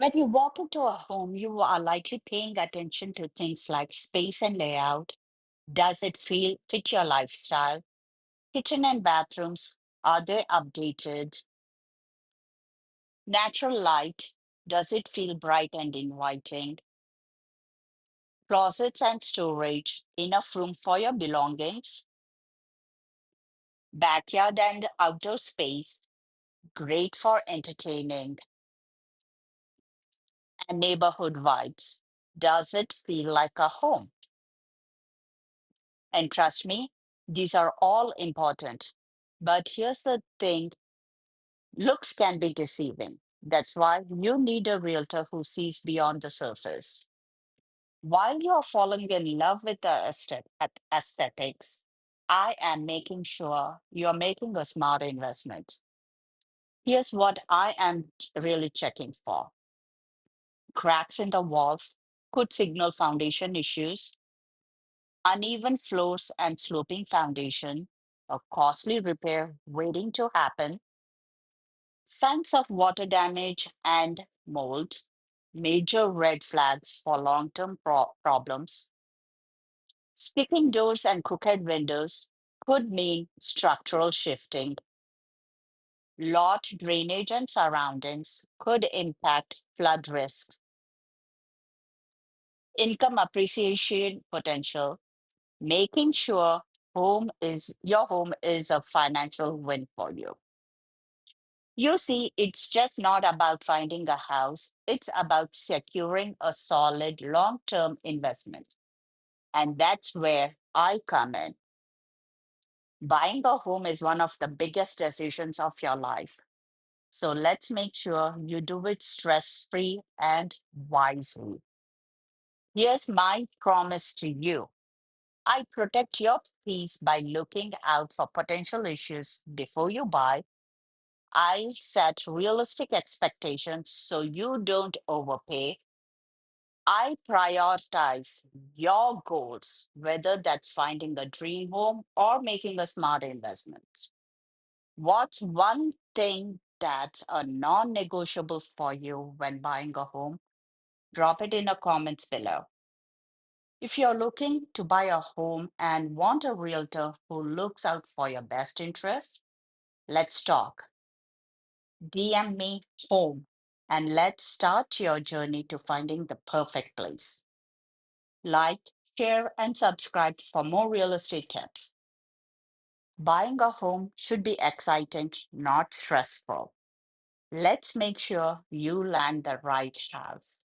When you walk into a home, you are likely paying attention to things like space and layout. Does it feel fit your lifestyle? Kitchen and bathrooms, are they updated? Natural light, does it feel bright and inviting? Closets and storage, enough room for your belongings? Backyard and outdoor space, great for entertaining. And neighborhood vibes, does it feel like a home? And trust me, these are all important. But here's the thing, looks can be deceiving. That's why you need a realtor who sees beyond the surface. While you're falling in love with the aesthetics, I am making sure you're making a smart investment. Here's what I am really checking for: cracks in the walls could signal foundation issues, uneven floors and sloping foundation, a costly repair waiting to happen, signs of water damage and mold, major red flags for long term problems. Sticking doors and crooked windows could mean structural shifting. Lot drainage and surroundings could impact flood risks. Income appreciation potential, making sure your home is a financial win for you. You see, it's just not about finding a house, it's about securing a solid long-term investment. And that's where I come in. Buying a home is one of the biggest decisions of your life. So let's make sure you do it stress free and wisely. Here's my promise to you: I protect your peace by looking out for potential issues before you buy. I set realistic expectations so you don't overpay. I prioritize your goals, whether that's finding a dream home or making a smart investment. What's one thing that's a non negotiable for you when buying a home? Drop it in the comments below. If you're looking to buy a home and want a realtor who looks out for your best interests, let's talk. DM me home and let's start your journey to finding the perfect place. Like, share, and subscribe for more real estate tips. Buying a home should be exciting, not stressful. Let's make sure you land the right house.